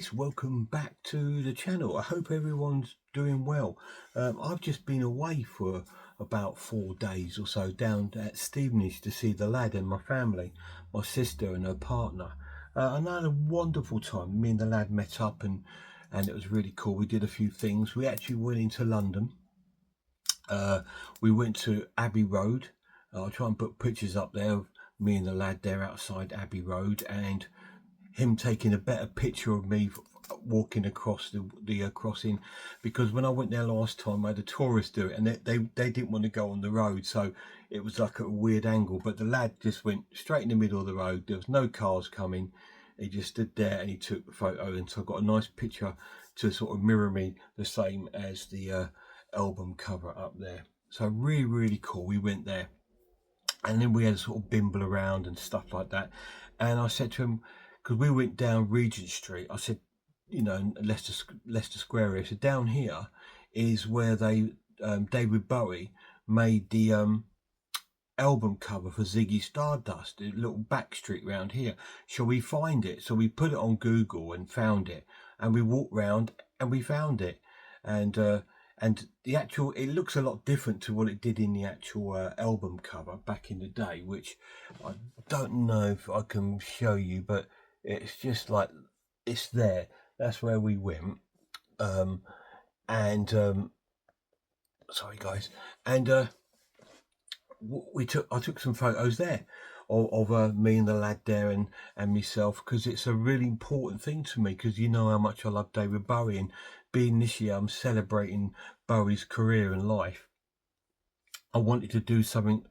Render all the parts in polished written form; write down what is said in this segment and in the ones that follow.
guys, welcome back to the channel. I hope everyone's doing well. I've just been away for about 4 days or so down at Stevenage to see the lad and my family, my sister and her partner. And I had a wonderful time. Me and the lad met up and it was really cool. We did a few things. We actually went into London. We went to Abbey Road. I'll try and put pictures up there of me and the lad there outside Abbey Road, and him taking a better picture of me walking across the crossing, because when I went there last time I had a tourist do it and they didn't want to go on the road, so it was like a weird angle, but the lad just went straight in the middle of the road. There was no cars coming. He just stood there and he took the photo, and so I got a nice picture to sort of mirror me the same as the album cover up there. So really cool. We went there and then we had a sort of bimble around and stuff like that, and I said to him, because we went down Regent Street, I said, you know, Leicester Square area, so down here is where they David Bowie made the album cover for Ziggy Stardust, a little back street around here. Shall we find it? So we put it on Google and found it, and we walked round and we found it, and the actual, it looks a lot different to what it did in the actual album cover back in the day, which I don't know if I can show you, but it's just like, it's there. That's where we went. Sorry guys, and I took some photos there of me and the lad there and myself, because it's a really important thing to me, because you know how much I love David Bowie, and being this year I'm celebrating Bowie's career and life, I wanted to do something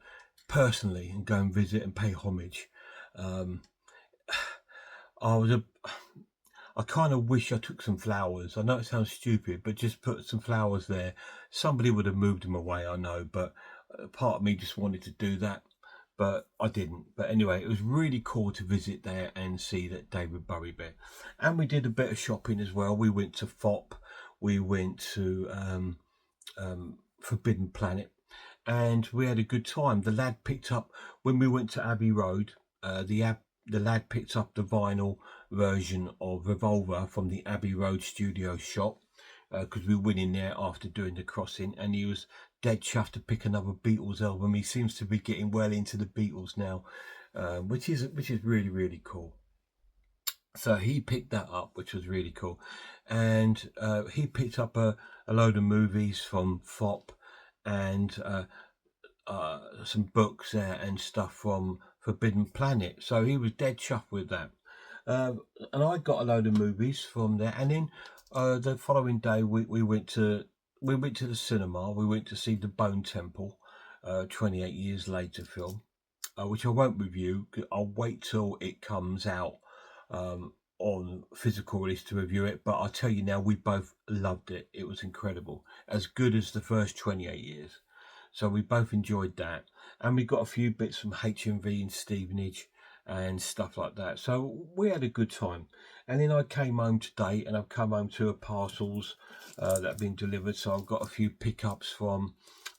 personally and go and visit and pay homage. I kind of wish I took some flowers. I know it sounds stupid, but just put some flowers there. Somebody would have moved them away, I know, but part of me just wanted to do that, but I didn't. But anyway, it was really cool to visit there and see that David Bowie bit. And we did a bit of shopping as well. We went to FOP, we went to Forbidden Planet, and we had a good time. The lad picked up, when we went to Abbey Road, the lad picked up the vinyl version of Revolver from the Abbey Road studio shop, because we went in there after doing the crossing, and he was dead chuffed to pick another Beatles album. He seems to be getting well into the Beatles now, which is really cool. So he picked that up, which was really cool, and he picked up a load of movies from FOP, and some books there and stuff from Forbidden Planet, so he was dead chuffed with that. And I got a load of movies from there, and then the following day we went to the cinema. We went to see the Bone Temple, 28 years later film, which I won't review. I'll wait till it comes out on physical release to review it, but I'll tell you now, we both loved it. It was incredible, as good as the first 28 years. So we both enjoyed that, and we got a few bits from HMV in Stevenage and stuff like that. So we had a good time. And then I came home today, and I've come home to parcels that have been delivered. So I've got a few pickups from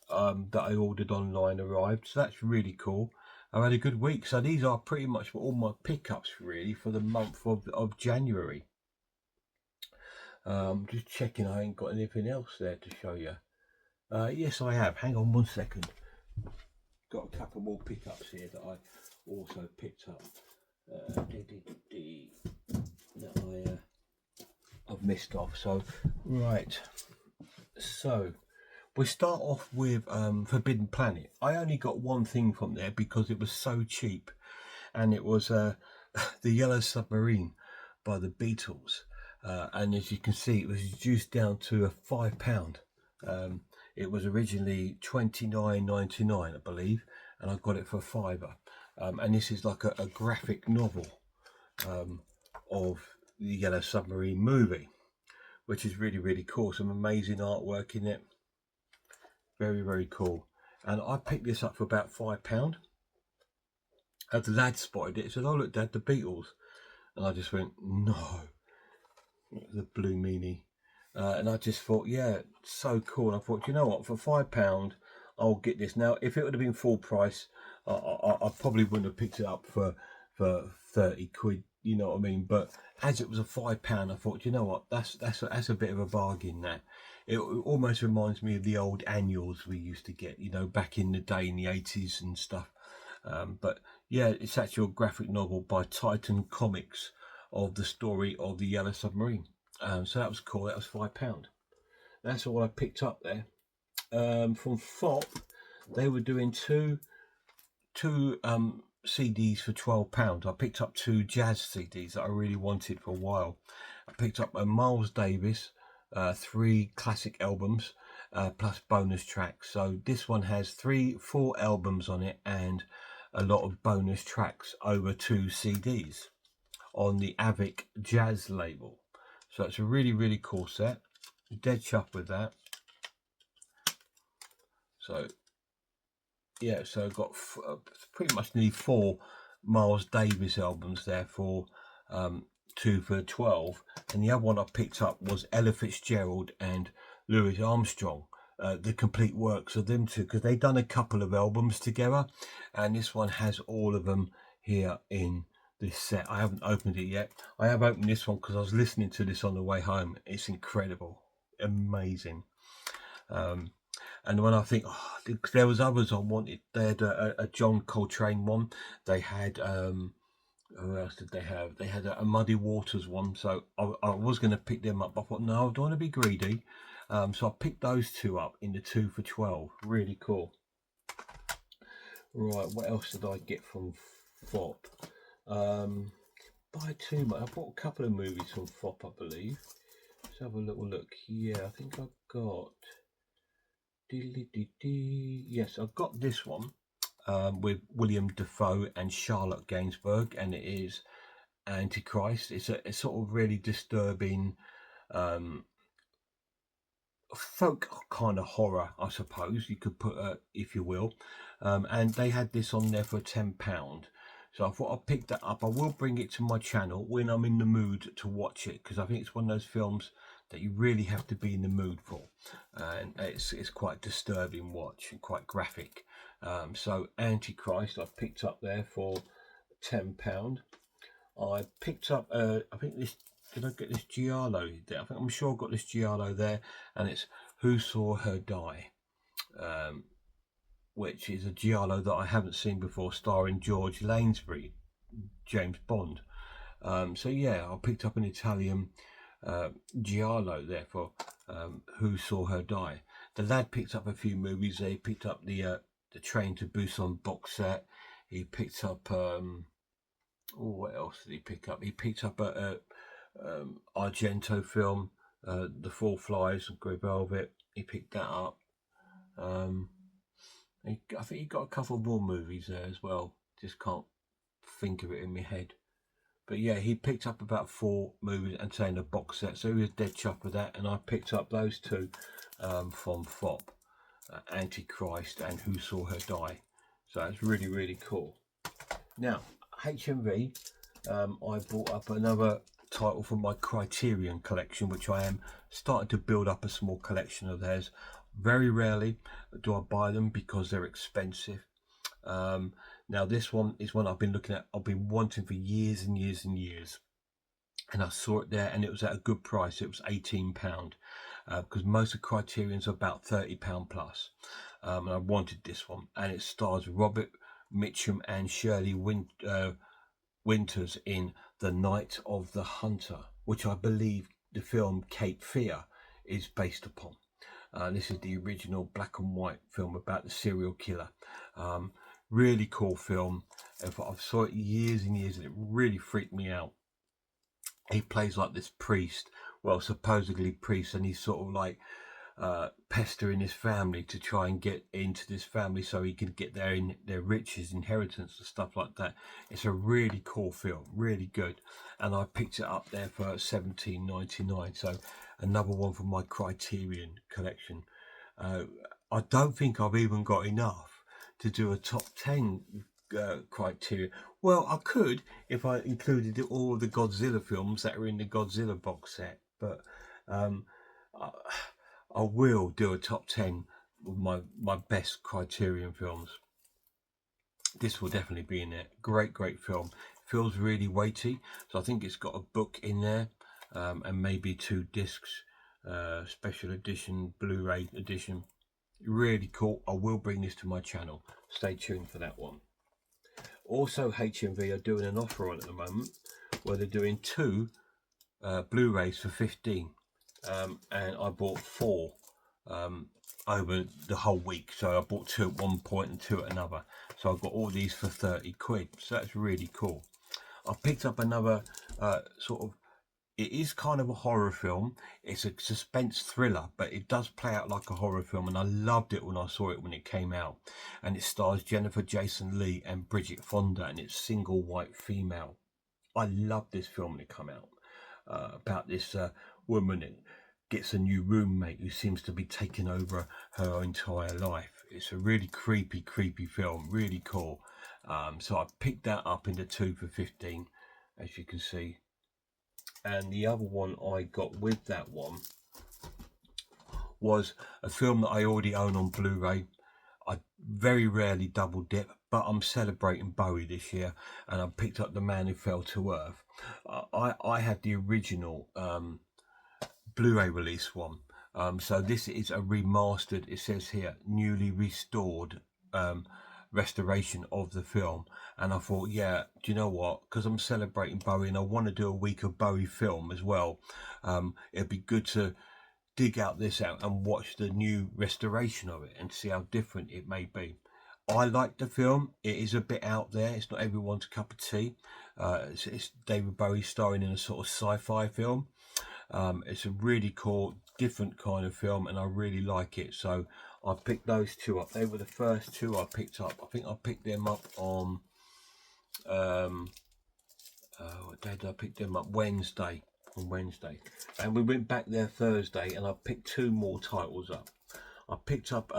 that I ordered online arrived. So that's really cool. I've had a good week. So these are pretty much all my pickups really for the month of January. Just checking I ain't got anything else there to show you. Yes, I have. Hang on 1 second. Got a couple more pickups here that I also picked up. That I've missed off. So, right. So, we start off with Forbidden Planet. I only got one thing from there because it was so cheap, and it was The Yellow Submarine by the Beatles. And as you can see, it was reduced down to £5. It was originally $29.99, I believe, and I got it for £5. And this is like a graphic novel of the Yellow Submarine movie, which is really cool. Some amazing artwork in it. Very cool. And I picked this up for about £5. As the lad spotted it, he said, "Oh look, Dad, the Beatles," and I just went, "No." The blue meanie. And I just thought, yeah, so cool. And I thought, you know what, for £5 I'll get this. Now if it would have been full price, I probably wouldn't have picked it up for 30 quid you know what I mean. But as it was a £5, I thought, you know what, that's a bit of a bargain. That it almost reminds me of the old annuals we used to get, you know, back in the day in the 80s and stuff. But yeah, it's actually a graphic novel by Titan Comics of the story of the Yellow Submarine. So that was cool. That was £5. That's all I picked up there. From FOP, they were doing two CDs for £12. I picked up two jazz CDs that I really wanted for a while. I picked up a Miles Davis, 3 classic albums, plus bonus tracks. So this one has 4 albums on it and a lot of bonus tracks over 2 CDs on the Avic Jazz label. So it's a really, really cool set. Dead chuffed with that. So yeah, so I've got pretty much nearly 4 Miles Davis albums there for 2 for 12, and the other one I picked up was Ella Fitzgerald and Louis Armstrong, the complete works of them two, because they've done a couple of albums together, and this one has all of them here in this set. I haven't opened it yet. I have opened this one because I was listening to this on the way home. It's incredible, amazing. And when I think, there was others I wanted. They had a John Coltrane one. They had, who else did they have? They had a Muddy Waters one. So I was going to pick them up. But I thought, no, I don't want to be greedy. So I picked those 2 up in the 2 for 12. Really cool. Right, what else did I get from FOP? Buy too much. I bought a couple of movies from FOP, I believe. Let's have a little look. Yeah, I think I got... Yes, I've got this one with William Dafoe and Charlotte Gainsbourg, and it is Antichrist. It's a sort of really disturbing folk kind of horror, I suppose you could put, if you will. And they had this on there for £10. So I thought I'd pick that up. I will bring it to my channel when I'm in the mood to watch it, because I think it's one of those films that you really have to be in the mood for, and it's quite disturbing watch and quite graphic. So Antichrist I picked up there for £10. I picked up I think this, did I get this giallo there? I'm sure I got this giallo there, and it's Who Saw Her Die, which is a giallo that I haven't seen before, starring George Lansbury, James Bond. So yeah, I picked up an Italian giallo there for Who Saw Her Die. The lad picked up a few movies. He picked up the Train to Busan box set. He picked up what else did he pick up? He picked up a Argento film, The Four Flies and Grey Velvet. He picked that up. I think he got a couple more movies there as well. Just can't think of it in my head. But yeah, he picked up about 4 movies and saying a box set, so he was dead chuffed with that. And I picked up those 2 from FOP, Antichrist and Who Saw Her Die. So that's really, really cool. Now, HMV, I bought up another title from my Criterion collection, which I am starting to build up a small collection of theirs. Very rarely do I buy them because they're expensive. Now this one is one I've been looking at, I've been wanting for years and years and years, and I saw it there and it was at a good price. It was £18, because most of Criterion's are about £30 plus, and I wanted this one, and it stars Robert Mitchum and Shirley Winters in The Night of the Hunter, which I believe the film Cape Fear is based upon. This is the original black and white film about the serial killer. Really cool film. I've saw it years and years and it really freaked me out. He plays like this priest, well, supposedly priest, and he's sort of like pestering his family to try and get into this family so he can get their riches, inheritance and stuff like that. It's a really cool film, really good, and I picked it up there for $17.99. So another one from my Criterion collection. I don't think I've even got enough to do a top 10 Criterion. Well, I could if I included all the Godzilla films that are in the Godzilla box set, but I will do a top 10 of my best Criterion films. This will definitely be in it. Great film. feels really weighty. So I think it's got a book in there, and maybe 2 discs, special edition, Blu-ray edition. Really cool. I will bring this to my channel. Stay tuned for that one. Also, HMV are doing an offer on at the moment where they're doing 2 Blu-rays for 15, and I bought 4 over the whole week. So I bought 2 at one point and 2 at another. So I've got all these for 30 quid. So that's really cool. I picked up another sort of, it is kind of a horror film. It's a suspense thriller, but it does play out like a horror film, and I loved it when I saw it when it came out. And it stars Jennifer Jason Leigh and Bridget Fonda, and it's single white female. I loved this film when it came out, about this woman that gets a new roommate who seems to be taking over her entire life. It's a really creepy film, really cool. So I picked that up into 2 for 15, as you can see. And the other one I got with that one was a film that I already own on Blu-ray. I very rarely double dip, but I'm celebrating Bowie this year, and I picked up The Man Who Fell to Earth. I had the original Blu-ray release one, so this is a remastered, it says here, newly restored restoration of the film. And I thought, yeah, do you know what, because I'm celebrating Bowie and I want to do a week of Bowie film as well, it'd be good to dig out and watch the new restoration of it and see how different it may be. I like the film. It is a bit out there. It's not everyone's cup of tea. It's David Bowie starring in a sort of sci-fi film. It's a really cool, different kind of film, and I really like it. So I picked those 2 up. They were the first 2 I picked up. I think I picked them up on what day did I pick them up? Wednesday. On Wednesday, and we went back there Thursday, and I picked 2 more titles up. I picked up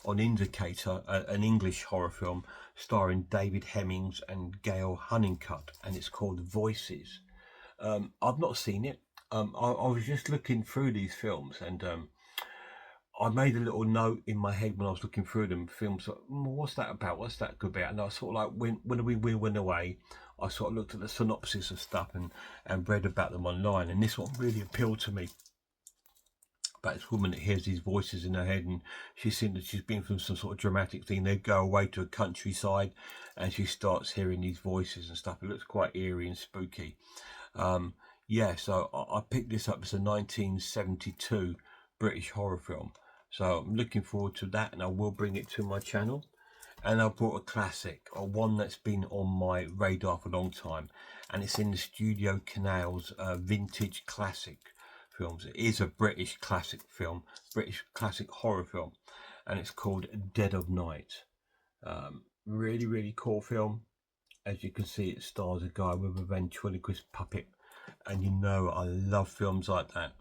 on Indicator, an English horror film starring David Hemmings and Gail Honeycutt, and it's called Voices. I've not seen it. I was just looking through these films, and I made a little note in my head when I was looking through them. Films like, what's that about? What's that good about? And I sort of like, when we went away, I sort of looked at the synopsis of stuff and read about them online. And this one really appealed to me. About this woman that hears these voices in her head, and she's seen that she's been through some sort of dramatic thing. They go away to a countryside, and she starts hearing these voices and stuff. It looks quite eerie and spooky. Yeah, so I picked this up. It's a 1972 British horror film. So I'm looking forward to that, and I will bring it to my channel. And I brought a classic, or one that's been on my radar for a long time, and it's in the Studio Canal's vintage classic films. It is a British classic film, British classic horror film, and it's called Dead of Night. Really, really cool film. As you can see, it stars a guy with a ventriloquist puppet, and you know I love films like that.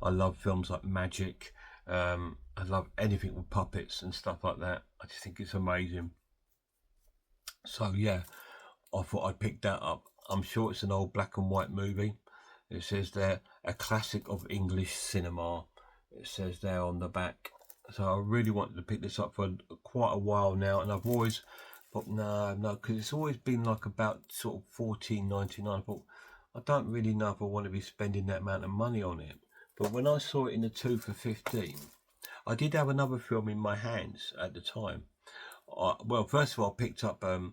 I love films like Magic. I love anything with puppets and stuff like that. I just think it's amazing. So yeah, I thought I'd pick that up. I'm sure it's an old black and white movie. It says there, a classic of English cinema. It says there on the back. So I really wanted to pick this up for quite a while now, and I've always thought, no, because it's always been like about sort of $14.99. I thought, I don't really know if I want to be spending that amount of money on it. But when I saw it in the 2 for 15, I did have another film in my hands at the time. Well, first of all, I picked up The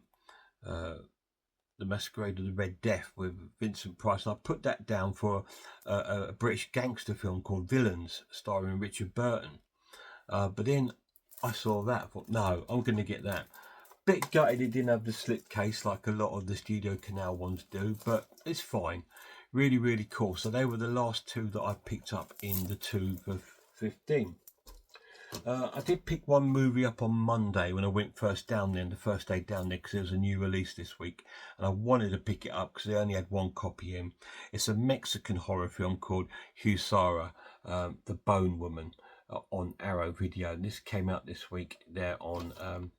Masquerade of the Red Death with Vincent Price, and I put that down for a British gangster film called Villains, starring Richard Burton. But then I saw that, I thought, no, I'm going to get that. Bit gutted it didn't have the slipcase like a lot of the Studio Canal ones do, but it's fine. Really, really cool. So they were the last 2 that I picked up in the 2 for 15. I did pick one movie up on Monday when I went first down there, the first day down there, because there was a new release this week, and I wanted to pick it up because they only had 1 copy in. It's a Mexican horror film called Husara, The Bone Woman, on Arrow Video, and this came out this week there on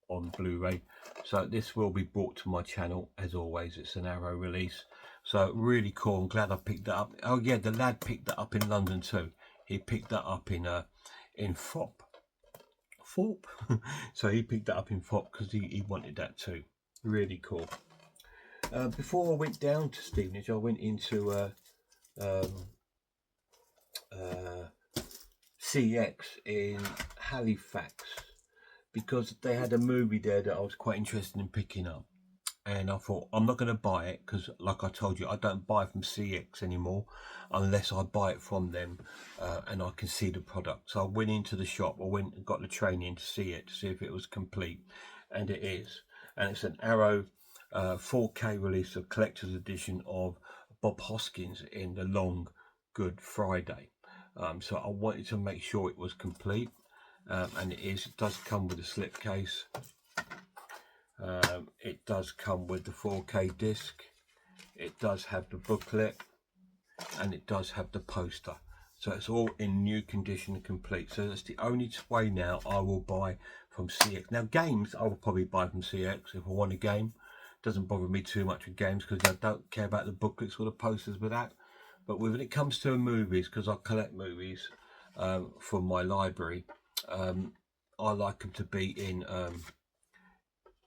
Blu-ray. So this will be brought to my channel as always. It's an Arrow release, so really cool. I'm glad I picked that up. Oh yeah, the lad picked that up in London too. He picked that up in Thorpe. So he picked that up in Thorpe because he wanted that too. Really cool. Before I went down to Stevenage, I went into CX in Halifax because they had a movie there that I was quite interested in picking up. And I thought, I'm not going to buy it because, like I told you, I don't buy from CX anymore unless I buy it from them and I can see the product. So I went into the shop, I went and got the train in to see it, to see if it was complete. And it is. And it's an Arrow 4K release of collector's edition of Bob Hoskins in the Long Good Friday. So I wanted to make sure it was complete. And it is. It does come with a slipcase. It does come with the 4K disc, it does have the booklet, and it does have the poster. So it's all in new condition and complete. So that's the only way now I will buy from CX. Now games, I will probably buy from CX if I want a game. It doesn't bother me too much with games because I don't care about the booklets or the posters with that. But when it comes to movies, because I collect movies from my library, I like them to be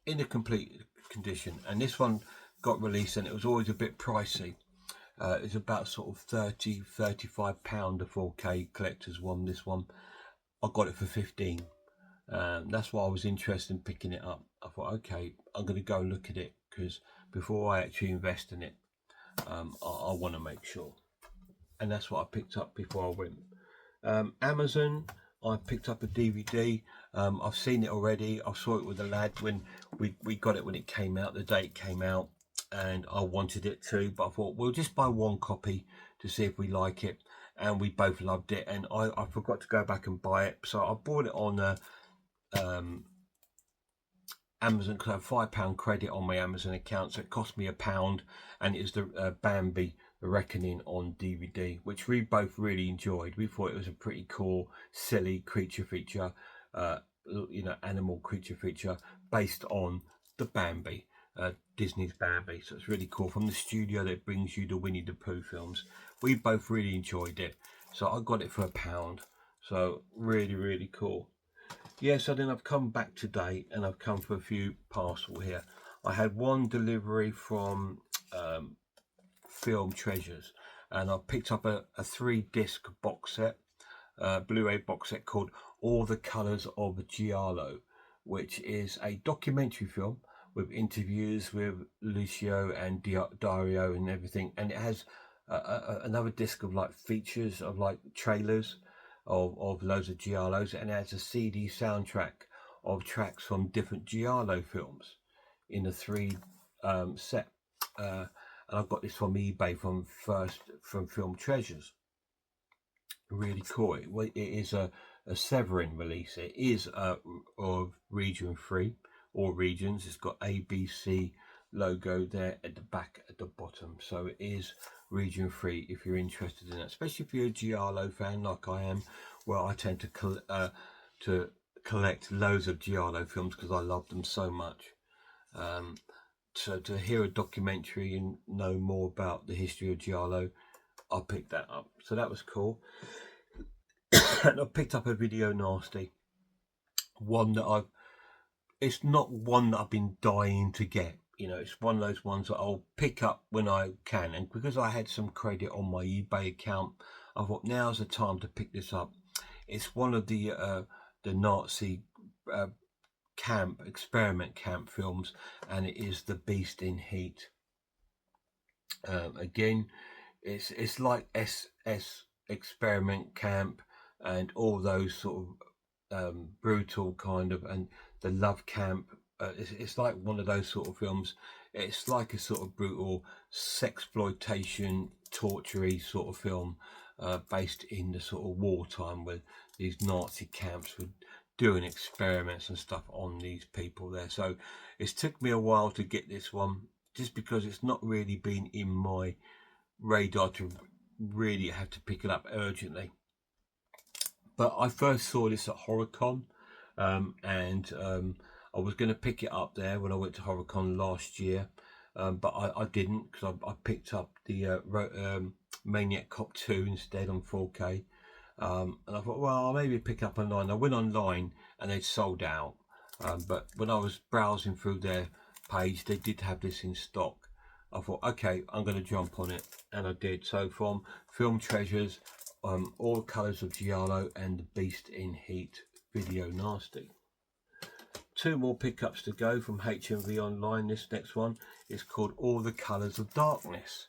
in a complete condition. And this one got released and it was always a bit pricey. It's about sort of £35 a 4K collector's one. This one I got it for 15. That's why I was interested in picking it up. I thought, okay, I'm going to go and look at it because before I actually invest in it, I want to make sure. And that's what I picked up before I went. Amazon, I picked up a DVD. I've seen it already. I saw it with the lad when we got it when it came out, the day it came out, and I wanted it too, but I thought we'll just buy one copy to see if we like it, and we both loved it, and I forgot to go back and buy it, so I bought it on Amazon because I have £5 credit on my Amazon account, so it cost me £1, and it's the Bambi The Reckoning on DVD, which we both really enjoyed. We thought it was a pretty cool, silly creature feature, animal creature feature based on the Bambi, Disney's Bambi. So it's really cool, from the studio that brings you the Winnie the Pooh films. We both really enjoyed it, so I got it for £1. So really, really cool. Yeah, so then I've come back today and I've come for a few parcel here. I had one delivery from Film Treasures, and I picked up a 3-disc box set, Blu-ray box set called All the Colours of Giallo, which is a documentary film with interviews with Lucio and Dario and everything, and it has another disc of like features of like trailers of loads of Giallos, and it has a CD soundtrack of tracks from different Giallo films in a 3 set. And I got this from eBay from Film Treasures. Really cool. It is a Severin release. It is of region 3 or regions. It's got ABC logo there at the back at the bottom, so it is region 3 if you're interested in that, especially if you're a Giallo fan like I am. Well, I tend to collect loads of Giallo films because I love them so much. So to hear a documentary and know more about the history of Giallo, I picked that up, so that was cool. And I picked up a Video Nasty, one that it's not one that I've been dying to get. It's one of those ones that I'll pick up when I can, and because I had some credit on my eBay account, I thought now's the time to pick this up. It's one of the Nazi experiment camp films, and it is The Beast in Heat. Again, it's like SS experiment camp and all those sort of brutal kind of, and the love camp. It's like one of those sort of films. It's like a sort of brutal sexploitation, torture-y sort of film, based in the sort of wartime where these Nazi camps were doing experiments and stuff on these people there. So it's took me a while to get this one, just because it's not really been in my radar to really have to pick it up urgently. But I first saw this at HorrorCon, and I was going to pick it up there when I went to HorrorCon last year, but I didn't, because I picked up the Maniac Cop 2 instead on 4K. And I thought, well, I'll maybe pick up online. I went online and they'd sold out. But when I was browsing through their page, they did have this in stock. I thought, okay, I'm going to jump on it, and I did. So from Film Treasures, All Colours of Giallo, and The Beast in Heat Video Nasty. 2 more pickups to go from HMV Online. This next one is called All the Colours of Darkness.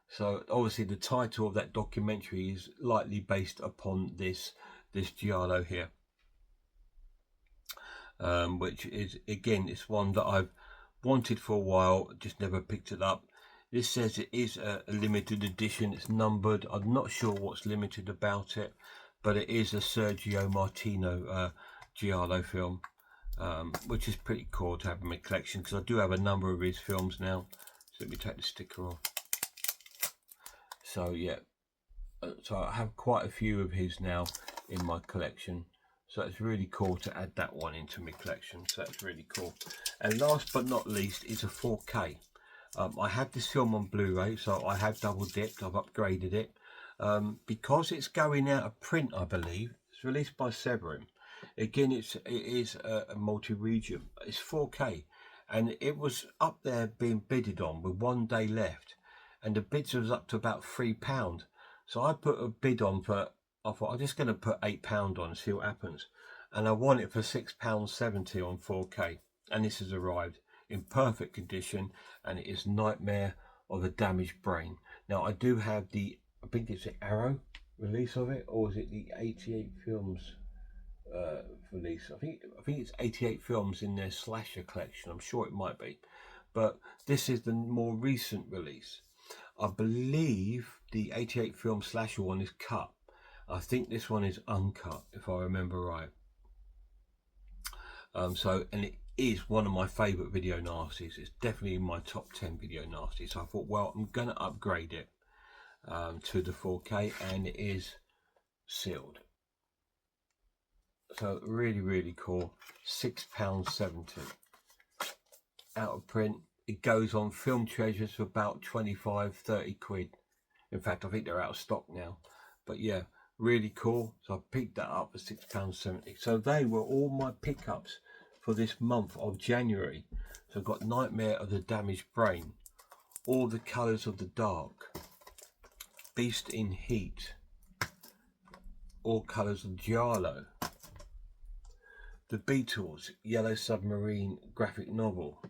So obviously the title of that documentary is likely based upon this Giallo here, which is, again, it's one that I've wanted for a while, just never picked it up. This says it is a limited edition. It's numbered. I'm not sure what's limited about it, but it is a Sergio Martino Giallo film, which is pretty cool to have in my collection, because I do have a number of his films now. So let me take the sticker off. So yeah, so I have quite a few of his now in my collection. So it's really cool to add that one into my collection. So that's really cool. And last but not least is a 4K. I had this film on Blu-ray, so I have double dipped. I've upgraded it because it's going out of print, I believe. It's released by Severin. Again, it is a multi-region. It's 4K, and it was up there being bidded on with 1 day left, and the bids was up to about £3. So I put a bid on for. I thought I'm just going to put £8 on and see what happens, and I won it for £6.70 on 4K, and this has arrived in perfect condition, and it is Nightmare of a Damaged Brain. Now I do have the, I think it's the Arrow release of it, or is it the 88 Films release? I think it's 88 Films in their slasher collection. I'm sure it might be, but this is the more recent release. I believe the 88 Film slasher one is cut. I think this one is uncut, if I remember right. And it is one of my favourite video nasties. It's definitely in my top 10 video nasties. So I thought, well, I'm going to upgrade it to the 4K, and it is sealed. So really, really cool. £6.70. Out of print. It goes on Film Treasures for about 25-30 quid. In fact, I think they're out of stock now. But yeah, really cool. So I picked that up for £6.70. So they were all my pickups for this month of January. So I've got Nightmare of the Damaged Brain, All the Colours of the Dark, Beast in Heat, All Colours of Giallo, The Beatles, Yellow Submarine graphic novel,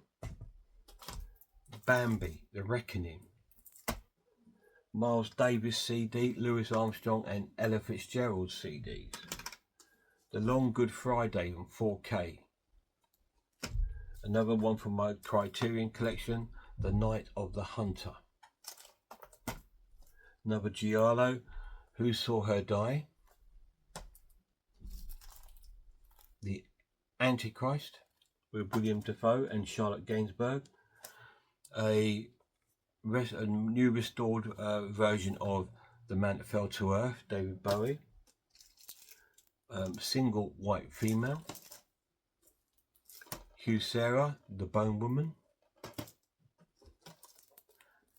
Bambi, The Reckoning, Miles Davis CD, Louis Armstrong and Ella Fitzgerald CDs, The Long Good Friday on 4K, another one from my Criterion collection, The Night of the Hunter, another Giallo, Who Saw Her Die, The Antichrist with William Dafoe and Charlotte Gainsbourg, a new restored version of The Man That Fell to Earth, David Bowie, Single White Female, Hugh Sarah, The Bone Woman,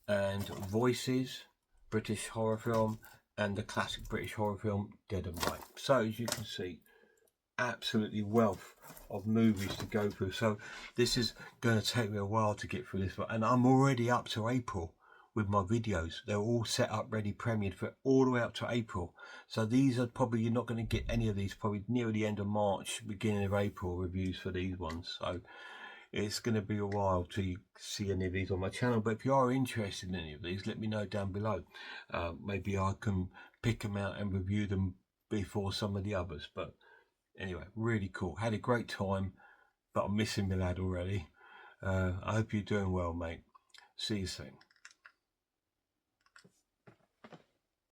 and Voices, British horror film, and the classic British horror film Dead of Night. So as you can see, absolutely wealth of movies to go through. So this is going to take me a while to get through this, and I'm already up to April with my videos. They're all set up, ready, premiered for all the way up to April. So these are probably, you're not going to get any of these probably near the end of March, beginning of April reviews for these ones. So it's going to be a while till you see any of these on my channel. But if you are interested in any of these, let me know down below. Maybe I can pick them out and review them before some of the others. But anyway, really cool. Had a great time, but I'm missing my lad already. I hope you're doing well, mate. See you soon.